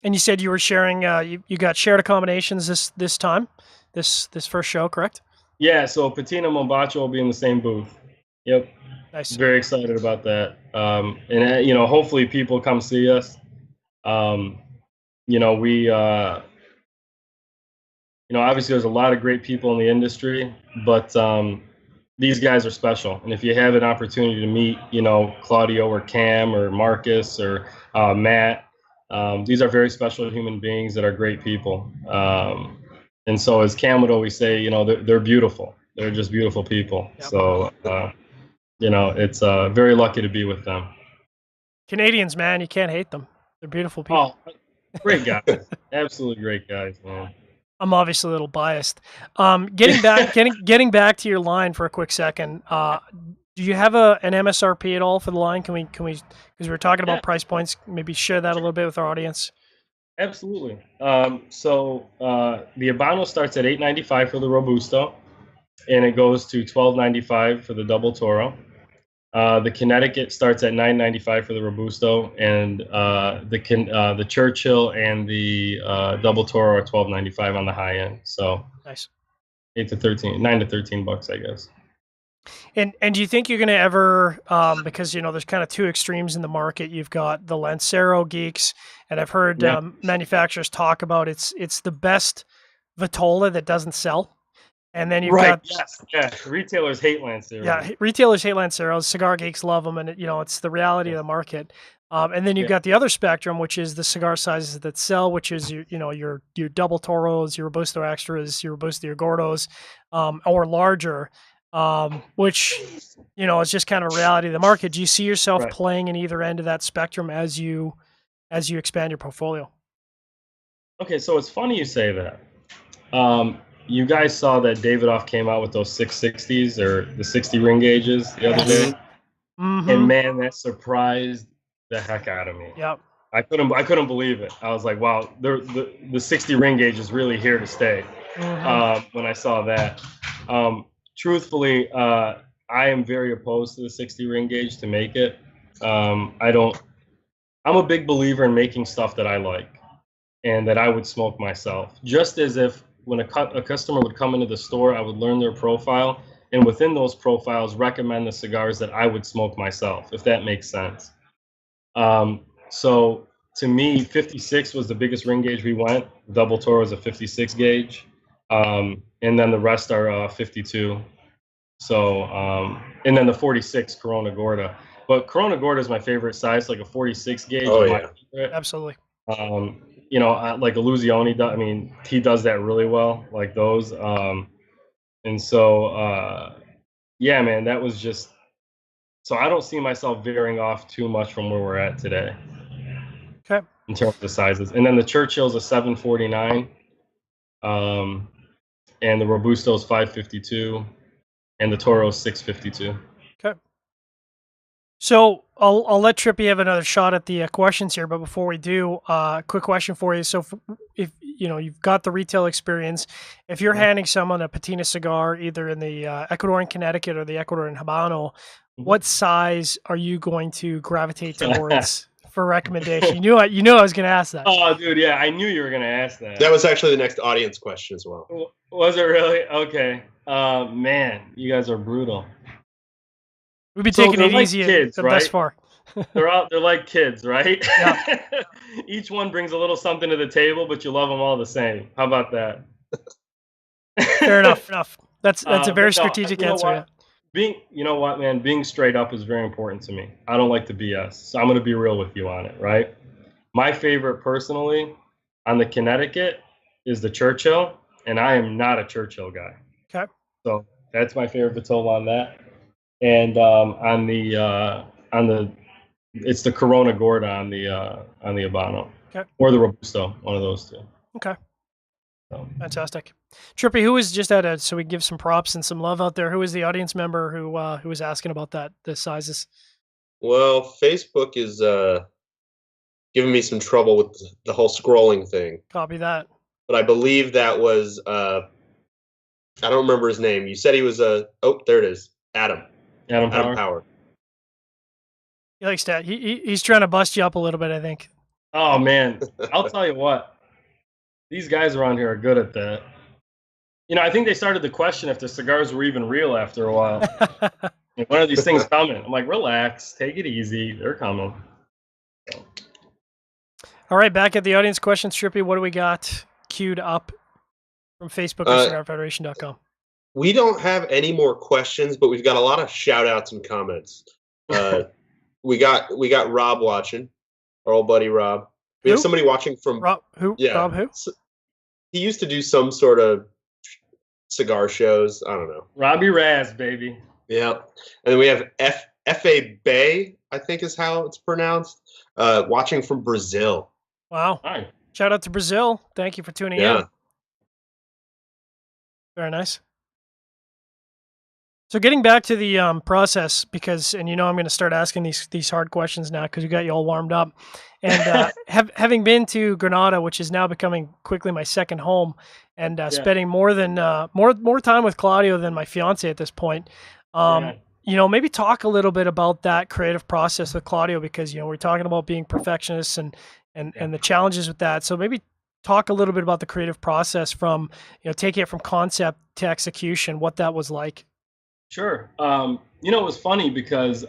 And you said you were sharing, you got shared accommodations this time, this first show, correct? Yeah, so Patina Mombacho will be in the same booth. Yep. Nice. Very excited about that. And hopefully people come see us. We obviously there's a lot of great people in the industry, but these guys are special. And if you have an opportunity to meet, Claudio or Cam or Marcus or Matt, these are very special human beings that are great people. And so as Cam would always say, they're beautiful. They're just beautiful people. Yep. So, it's very lucky to be with them. Canadians, man, you can't hate them. They're beautiful people. Oh, great guys. Absolutely great guys, man. I'm obviously a little biased. Getting back to your line for a quick second. Do you have an MSRP at all for the line? Can we because we were talking about price points, maybe share that a little bit with our audience? Absolutely. So the Habano starts at $8.95 for the Robusto, and it goes to $12.95 for the Double Toro. The Connecticut starts at $9.95 for the Robusto, and the Churchill and the Double Toro are $12.95 on the high end. So nice. $9 to $13, I guess. And do you think you're going to ever, because there's kind of two extremes in the market. You've got the Lancero geeks, and I've heard manufacturers talk about it's the best Vitola that doesn't sell. And then you've got retailers hate Lanceros. Yeah, retailers hate Lanceros. Cigar geeks love them, and it's the reality of the market. And then you've got the other spectrum, which is the cigar sizes that sell, which is your Double Toros, your Robusto Extras, your Robusto, your Gordos, or larger, which is just kind of reality of the market. Do you see yourself playing in either end of that spectrum as you expand your portfolio? Okay, so it's funny you say that. You guys saw that Davidoff came out with those 660s or the 60 ring gauges the other day, and man, that surprised the heck out of me. Yep. I couldn't believe it. I was like, wow, the 60 ring gauge is really here to stay. When I saw that, truthfully, I am very opposed to the 60 ring gauge to make it. I'm a big believer in making stuff that I like and that I would smoke myself. Just as if when a customer would come into the store, I would learn their profile, and within those profiles, recommend the cigars that I would smoke myself, if that makes sense. So to me, 56 was the biggest ring gauge we went. Double Toro is a 56 gauge, and then the rest are 52. So, and then the 46 Corona Gorda. But Corona Gorda is my favorite size, like a 46 gauge. Oh, yeah. Absolutely. Like a Luzioni does. I mean, he does that really well, like those. And so, yeah, man, that was just. So I don't see myself veering off too much from where we're at today. Okay. In terms of sizes, and then the Churchill's a 749, and the Robusto's 552, and the Toro's 652. Okay. So I'll let Trippy have another shot at the questions here, but before we do, quick question for you. So if you know you've got the retail experience, if you're handing someone a Patina cigar, either in the Ecuadorian Connecticut or the Ecuadorian Habano, what size are you going to gravitate towards for recommendation? You knew I was going to ask that. Oh, dude, yeah, I knew you were going to ask that. That was actually the next audience question as well. Was it really? Okay. Man, you guys are brutal. We've been taking it like easy kids, thus far. They're like kids, right? Yeah. Each one brings a little something to the table, but you love them all the same. How about that? Fair enough. That's a very strategic answer. Yeah. You know what, man? Being straight up is very important to me. I don't like to BS, so I'm going to be real with you on it, right? My favorite, personally, on the Connecticut is the Churchill, and I am not a Churchill guy. Okay. So that's my favorite Vitola on that. And on the it's the Corona Gorda on the Habano. Okay. Or the Robusto, one of those two. Okay. So. Fantastic. Trippy, who was just so we give some props and some love out there, who was the audience member who was asking about the sizes? Well, Facebook is giving me some trouble with the whole scrolling thing. Copy that. But I believe that was I don't remember his name. You said he was there it is. Adam Power. He likes that. He's trying to bust you up a little bit, I think. Oh man, I'll tell you what. These guys around here are good at that. You know, I think they started to question if the cigars were even real after a while. When are these things coming? I'm like, relax, take it easy. They're coming. So. All right, back at the audience questions, Trippy. What do we got queued up from Facebook or CigarFederation.com? We don't have any more questions, but we've got a lot of shout outs and comments. We got Rob watching, our old buddy Rob. We have somebody watching from Rob. Who? Yeah, Rob who? He used to do some sort of cigar shows. I don't know. Robbie Raz, baby. Yeah, and then we have F.A. Bay, I think is how it's pronounced. Watching from Brazil. Wow! Hi. Shout out to Brazil. Thank you for tuning in. Very nice. So getting back to the process, because, and I'm going to start asking these hard questions now because we got you all warmed up. And having been to Granada, which is now becoming quickly my second home, and spending more time with Claudio than my fiance at this point, maybe talk a little bit about that creative process with Claudio, because we're talking about being perfectionists and the challenges with that. So maybe talk a little bit about the creative process from taking it from concept to execution, what that was like. Sure. It was funny because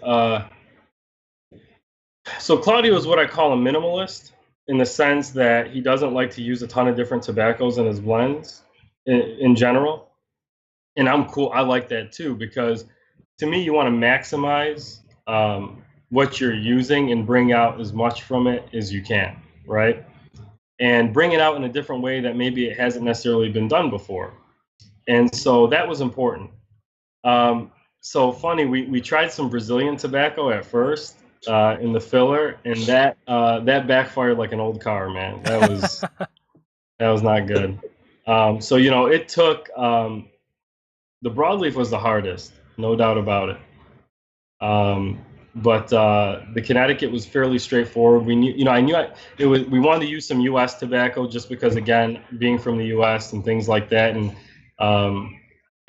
so Claudio is what I call a minimalist, in the sense that he doesn't like to use a ton of different tobaccos in his blends in general. And I'm cool. I like that too, because to me, you want to maximize what you're using and bring out as much from it as you can, right? And bring it out in a different way that maybe it hasn't necessarily been done before. And so that was important. So funny, we tried some Brazilian tobacco at first in the filler, and that backfired like an old car, man. That was not good. So it took the broadleaf was the hardest, no doubt about it. But the Connecticut was fairly straightforward. We knew, we wanted to use some U.S. tobacco just because, again, being from the U.S. and things like that,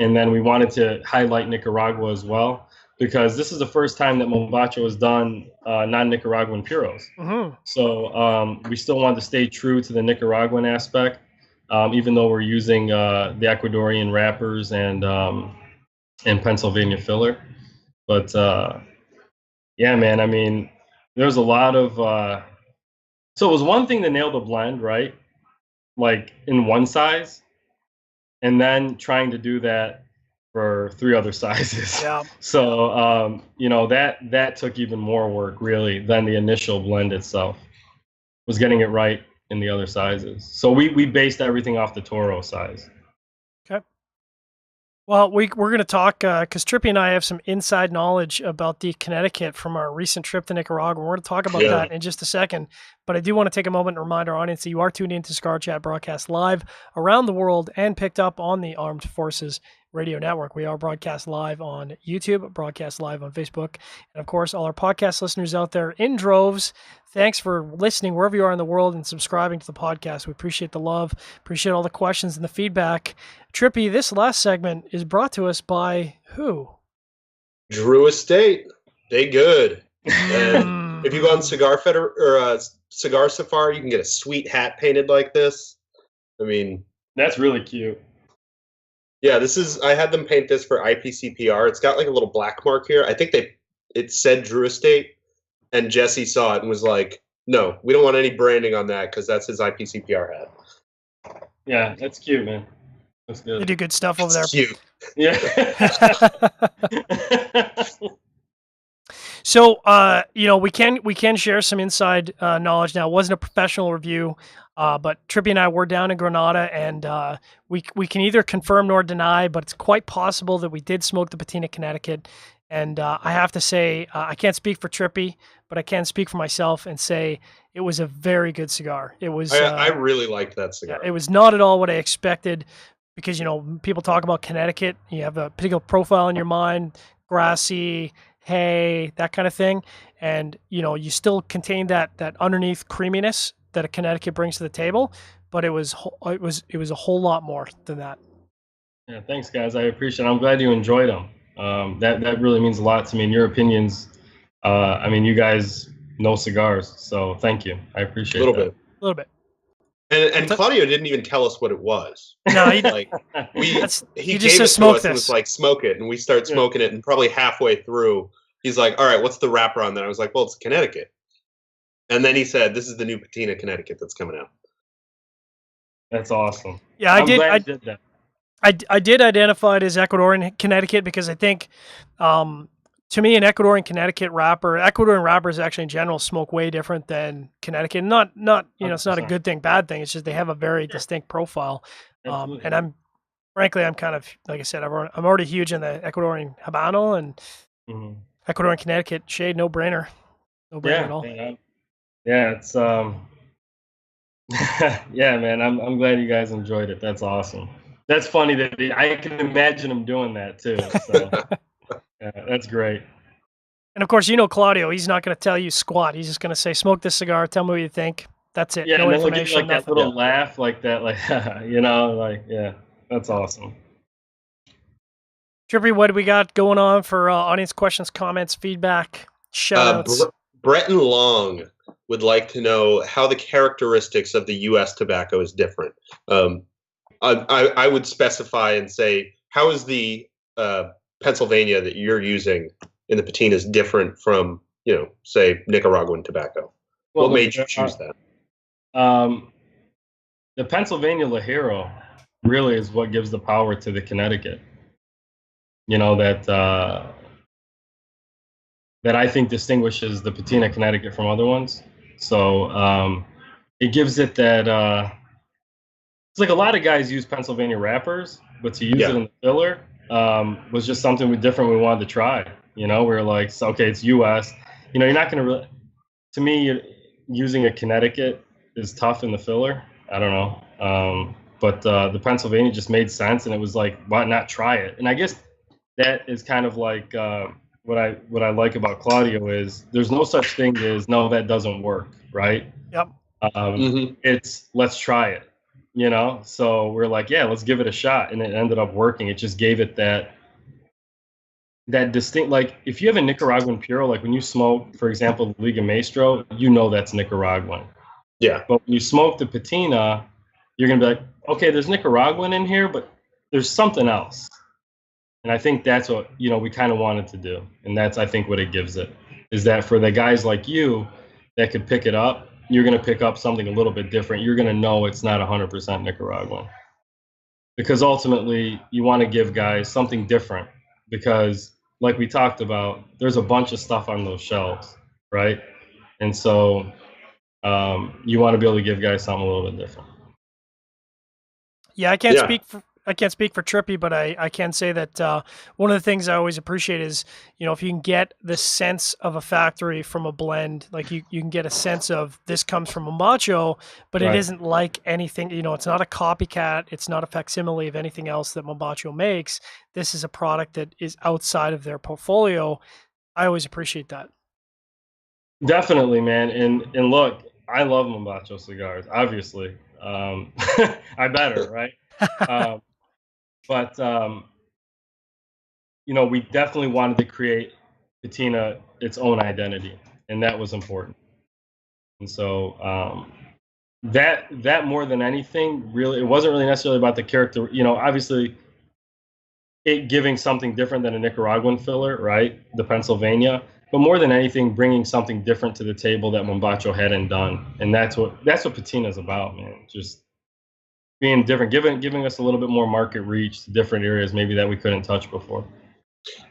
and then we wanted to highlight Nicaragua as well, because this is the first time that Mombacho has done non-Nicaraguan puros. Mm-hmm. So we still wanted to stay true to the Nicaraguan aspect, even though we're using the Ecuadorian wrappers and Pennsylvania filler. But yeah, man, I mean, there's a lot of so it was one thing to nail the blend, right? Like in one size, and then trying to do that for 3 other sizes. Yeah. So that took even more work, really, than the initial blend itself, was getting it right in the other sizes. So we based everything off the Toro size. Okay. Well, we're going to talk, because Trippy and I have some inside knowledge about the Connecticut from our recent trip to Nicaragua. We're going to talk about that in just a second. But I do want to take a moment and remind our audience that you are tuned into CigarChat broadcast live around the world and picked up on the Armed Forces Radio Network. We are broadcast live on YouTube, broadcast live on Facebook, and of course, all our podcast listeners out there in droves. Thanks for listening wherever you are in the world and subscribing to the podcast. We appreciate the love, appreciate all the questions and the feedback. Trippy, this last segment is brought to us by who? Drew Estate. They good. And if you go on Cigar Feder or Cigar Safari, you can get a sweet hat painted like this. I mean, that's really cute. Yeah, I had them paint this for IPCPR. It's got like a little black mark here. I think it said Drew Estate, and Jesse saw it and was like, no, we don't want any branding on that because that's his IPCPR hat. Yeah, that's cute, man. That's good. They do good stuff over there. Cute. Yeah. So, we can share some inside knowledge now. It wasn't a professional review, but Trippy and I were down in Granada, and we can neither confirm nor deny, but it's quite possible that we did smoke the Patina Connecticut. And I have to say, I can't speak for Trippy, but I can speak for myself and say it was a very good cigar. It was. I really liked that cigar. Yeah, it was not at all what I expected, because people talk about Connecticut, you have a particular profile in your mind, grassy, hay, that kind of thing, and you still contain that underneath creaminess that a Connecticut brings to the table, but it was a whole lot more than that. Yeah, thanks guys, I appreciate it. I'm glad you enjoyed them. That really means a lot to me, and your opinions. You guys know cigars, so thank you. I appreciate it. A little bit. And Claudio didn't even tell us what it was. No, he just gave it says smoke to us this. and was like, smoke it, and we started smoking it, and probably halfway through, he's like, all right, what's the wrapper on that? I was like, well, it's Connecticut. And then he said, this is the new Patina Connecticut that's coming out. That's awesome. Yeah, I did that. I did identify it as Ecuadorian Connecticut because I think, to me, an Ecuadorian Connecticut wrapper, Ecuadorian wrappers actually in general smoke way different than Connecticut. Not it's not a good thing, bad thing. It's just they have a very distinct profile. And I'm kind of, like I said, I'm already huge in the Ecuadorian Habano, and Ecuadorian Connecticut shade, no brainer at all. Yeah, it's yeah, man. I'm glad you guys enjoyed it. That's awesome. That's funny that I can imagine him doing that too. So. Yeah, that's great. And of course, Claudio, he's not going to tell you squat. He's just going to say, smoke this cigar, tell me what you think. That's it. Yeah, no and then information, that little laugh like that, yeah, that's awesome. Trippy, what do we got going on for audience questions, comments, feedback, shout-outs? Breton Long would like to know how the characteristics of the U.S. tobacco is different. I would specify and say, how is the Pennsylvania that you're using in the patinas different from, say, Nicaraguan tobacco? What made you choose that? The Pennsylvania Ligero really is what gives the power to the Connecticut. That I think distinguishes the Patina Connecticut from other ones. So it gives it that. It's like a lot of guys use Pennsylvania wrappers, but to use it in the filler was just something different we wanted to try. We were like, okay, it's U.S. You're not going to really. To me, using a Connecticut is tough in the filler. I don't know, but the Pennsylvania just made sense, and it was like, why not try it? And I guess that is kind of like what I like about Claudio is there's no such thing as no, that doesn't work, right? Yep. It's let's try it. So we're like, yeah, let's give it a shot, and it ended up working. It just gave it that distinct, like if you have a Nicaraguan Puro, like when you smoke, for example, the Liga Maestro, that's Nicaraguan. Yeah. But when you smoke the Patina, you're gonna be like, okay, there's Nicaraguan in here, but there's something else. And I think that's what we kind of wanted to do, and that's I think what it gives it is that for the guys like you that could pick it up. You're going to pick up something a little bit different. You're going to know it's not 100% Nicaraguan. Because ultimately, you want to give guys something different. Because, like we talked about, there's a bunch of stuff on those shelves, right? And so you want to be able to give guys something a little bit different. Yeah, I can't speak for can't speak for Trippy, but I can say that one of the things I always appreciate is, if you can get the sense of a factory from a blend, like you can get a sense of this comes from Mombacho, but it isn't like anything, it's not a copycat. It's not a facsimile of anything else that Mombacho makes. This is a product that is outside of their portfolio. I always appreciate that. Definitely, man. And look, I love Mombacho cigars, obviously. I better, right? But we definitely wanted to create Patina its own identity, and that was important. And so that more than anything, really, it wasn't really necessarily about the character. Obviously, it giving something different than a Nicaraguan filler, right? The Pennsylvania. But more than anything, bringing something different to the table that Mombacho hadn't done, and that's what Patina is about, man. Just being different, giving us a little bit more market reach to different areas maybe that we couldn't touch before.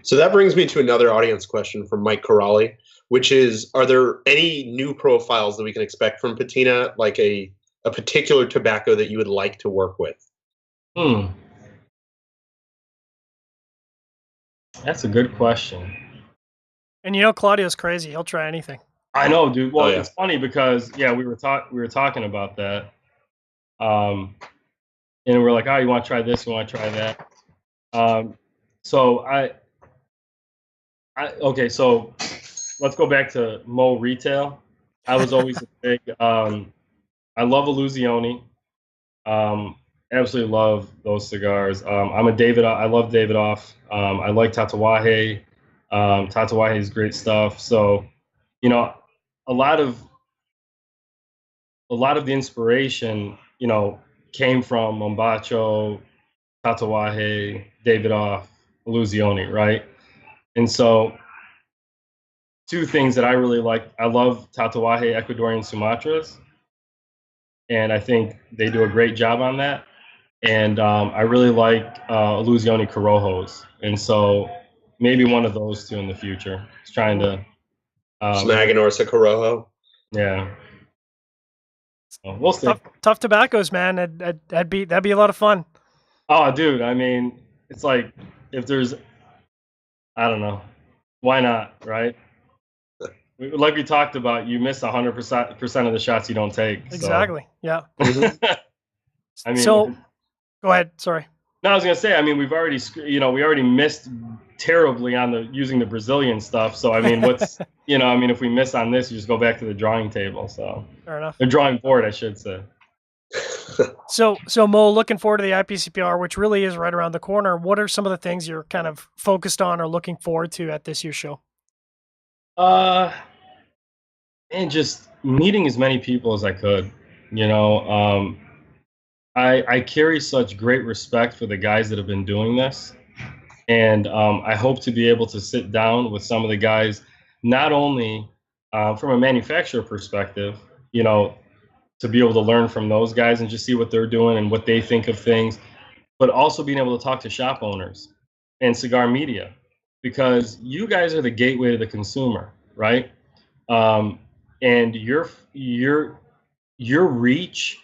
So that brings me to another audience question from Mike Corrali, which is: are there any new profiles that we can expect from Patina, like a particular tobacco that you would like to work with? That's a good question. And Claudio's crazy. He'll try anything. I know, dude. Well, It's funny because we were talking about that. And we're like, you want to try this, you want to try that. So let's go back to Mo retail. I was always a big I love Illusione. Absolutely love those cigars. I love Davidoff. I like Tatuaje. Tatuaje is great stuff. So, a lot of the inspiration, came from Mombacho, Tatuaje, Davidoff, Illusione, right? And so, two things that I really like. I love Tatuaje Ecuadorian Sumatras, and I think they do a great job on that. And I really like Illusione Corojos, and so maybe one of those two in the future. Just trying to Snag an Orsa Corojo. Yeah. So we'll see. Tough tobaccos, man. That'd be a lot of fun. Oh, dude. I mean, it's like if there's, I don't know, why not, right? Like we talked about, you miss 100% of the shots you don't take. Exactly. So. Yeah. I mean, so go ahead. Sorry. No, I was gonna say. I mean, we already missed terribly on using the Brazilian stuff. So I mean, if we miss on this, you just go back to the drawing table. So fair enough. The drawing board, I should say. So Mo, looking forward to the IPCPR, which really is right around the corner. What are some of the things you're kind of focused on or looking forward to at this year's show? And just meeting as many people as I could. I carry such great respect for the guys that have been doing this. And I hope to be able to sit down with some of the guys, not only from a manufacturer perspective, to be able to learn from those guys and just see what they're doing and what they think of things, but also being able to talk to shop owners and cigar media, because you guys are the gateway to the consumer, right? And your reach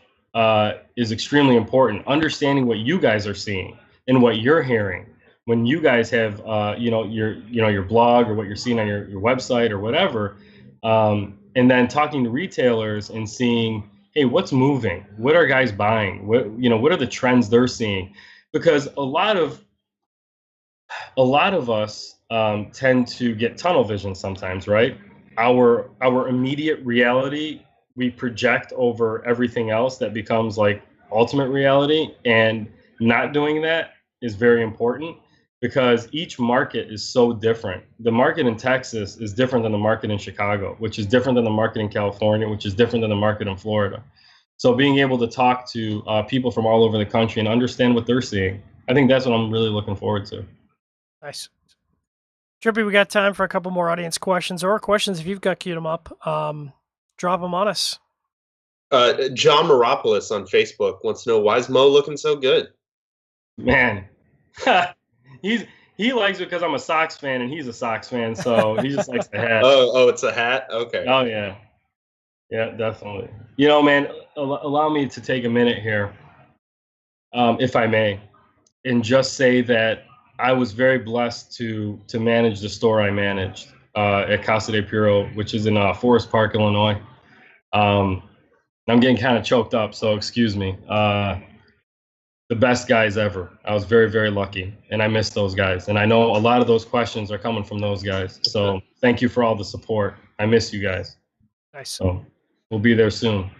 is extremely important. Understanding what you guys are seeing and what you're hearing when you guys have your blog or what you're seeing on your website or whatever, and then talking to retailers and seeing, hey, what's moving? What are guys buying? What are the trends they're seeing? Because a lot of us tend to get tunnel vision sometimes, right? Our immediate reality, we project over everything else that becomes like ultimate reality, and not doing that is very important because each market is so different. The market in Texas is different than the market in Chicago, which is different than the market in California, which is different than the market in Florida. So being able to talk to people from all over the country and understand what they're seeing, I think that's what I'm really looking forward to. Nice. Trippy, we got time for a couple more audience questions or questions if you've got queued them up. Drop them on us. John Moropoulos on Facebook wants to know, why is Mo looking so good? Man, he likes it because I'm a Sox fan and he's a Sox fan, so he just likes the hat. Oh, it's a hat? Okay. Oh, yeah. Yeah, definitely. Man, allow me to take a minute here, if I may. and just say that I was very blessed to manage the store I managed at Casa de Puro, which is in Forest Park, Illinois. I'm getting kind of choked up, so excuse me. The best guys ever. I was very, very lucky, and I miss those guys. And I know a lot of those questions are coming from those guys. So thank you for all the support. I miss you guys. Nice. So we'll be there soon.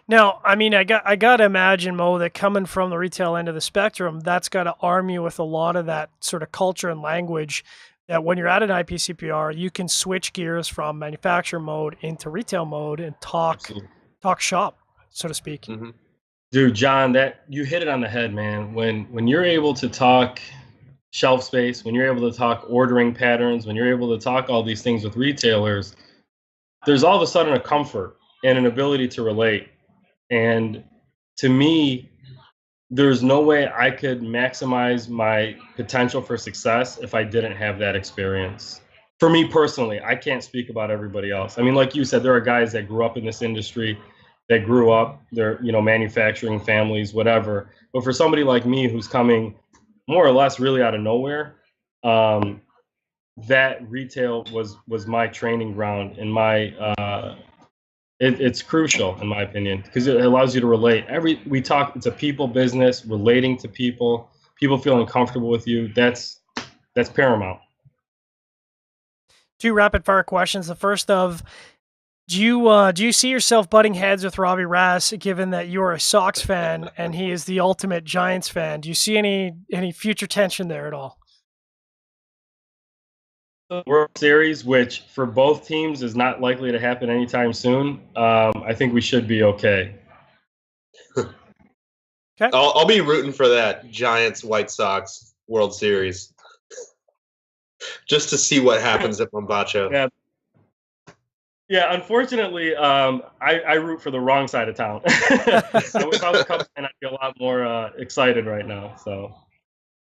Now, I mean, I got to imagine, Mo, that coming from the retail end of the spectrum, that's got to arm you with a lot of that sort of culture and language that when you're at an IPCPR, you can switch gears from manufacturer mode into retail mode and talk shop, so to speak. Mm-hmm. Dude, John, that you hit it on the head, man. When you're able to talk shelf space, when you're able to talk ordering patterns, when you're able to talk all these things with retailers, there's all of a sudden a comfort and an ability to relate. And to me, there's no way I could maximize my potential for success if I didn't have that experience. For me personally, I can't speak about everybody else. I mean, like you said, there are guys that grew up in this industry, that grew up, they're, manufacturing families, whatever. But for somebody like me who's coming more or less really out of nowhere, that retail was my training ground and my it's crucial in my opinion because it allows you to relate. It's a people business, relating to people feeling comfortable with you. That's paramount. 2 rapid fire questions. The first of, do you see yourself butting heads with Robbie Rass, given that you're a Sox fan and he is the ultimate Giants fan? Do you see any future tension there at all? World Series, which for both teams is not likely to happen anytime soon, I think we should be okay. Okay. I'll be rooting for that Giants White Sox World Series just to see what happens at Mombacho. Yeah. Unfortunately, I root for the wrong side of town. So if I was a Cubs fan, I'd be a lot more excited right now. So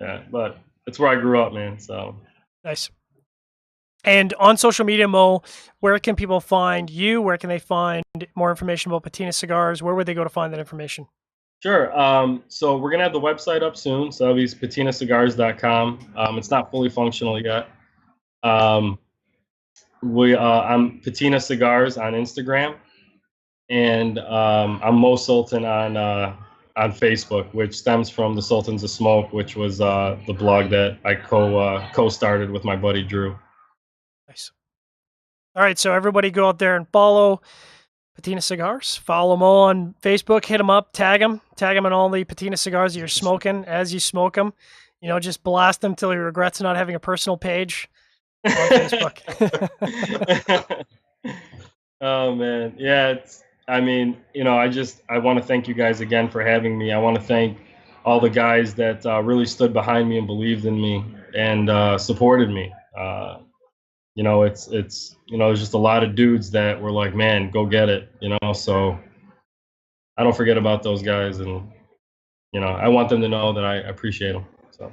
yeah, but it's where I grew up, man. So nice. And on social media, Mo, where can people find you? Where can they find more information about Patina Cigars? Where would they go to find that information? Sure. So we're going to have the website up soon. So that'll be patinacigars.com. It's not fully functional yet. I'm Patina Cigars on Instagram. And I'm Mo Sultan on Facebook, which stems from the Sultans of Smoke, which was the blog that I co-started with my buddy Drew. Nice. All right, so everybody go out there and follow Patina Cigars. Follow Mo on Facebook. Hit him up. Tag him on all the Patina Cigars that you're smoking as you smoke them. Just blast him till he regrets not having a personal page on Facebook. Oh man, yeah. I want to thank you guys again for having me. I want to thank all the guys that really stood behind me and believed in me and supported me. It's there's just a lot of dudes that were like, man, go get it, so I don't forget about those guys, and I want them to know that I appreciate them. So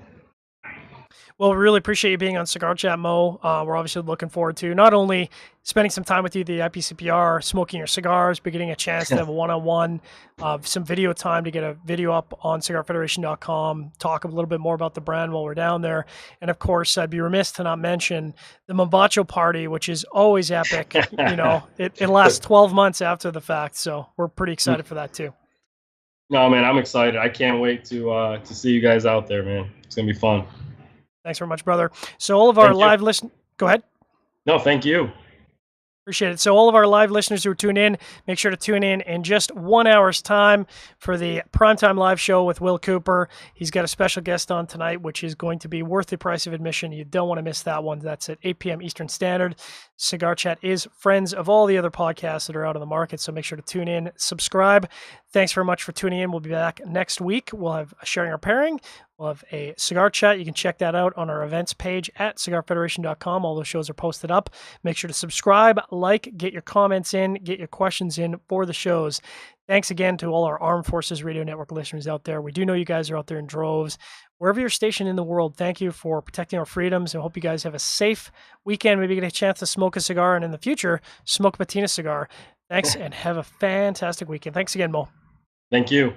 well, we really appreciate you being on Cigar Chat, Mo. We're obviously looking forward to not only spending some time with you at the IPCPR, smoking your cigars, but getting a chance to have a one-on-one, some video time to get a video up on CigarFederation.com, talk a little bit more about the brand while we're down there. And of course, I'd be remiss to not mention the Mombacho party, which is always epic. It lasts 12 months after the fact. So we're pretty excited for that too. No, man, I'm excited. I can't wait to see you guys out there, man. It's going to be fun. Thanks very much, brother. So all of our live listeners, go ahead. No, thank you. Appreciate it. So all of our live listeners who are tuned in, make sure to tune in just 1 hour's time for the Primetime Live show with Will Cooper. He's got a special guest on tonight, which is going to be worth the price of admission. You don't want to miss that one. That's at 8 p.m. Eastern Standard. Cigar Chat is friends of all the other podcasts that are out on the market, so make sure to tune in, subscribe. Thanks very much for tuning in. We'll be back next week. We'll have a Sharing Our Pairing. We'll have a Cigar Chat. You can check that out on our events page at CigarFederation.com. All those shows are posted up. Make sure to subscribe, like, get your comments in, get your questions in for the shows. Thanks again to all our Armed Forces Radio Network listeners out there. We do know you guys are out there in droves. Wherever you're stationed in the world, thank you for protecting our freedoms. I hope you guys have a safe weekend. Maybe get a chance to smoke a cigar, and in the future, smoke a Patina cigar. Thanks, and have a fantastic weekend. Thanks again, Mo. Thank you.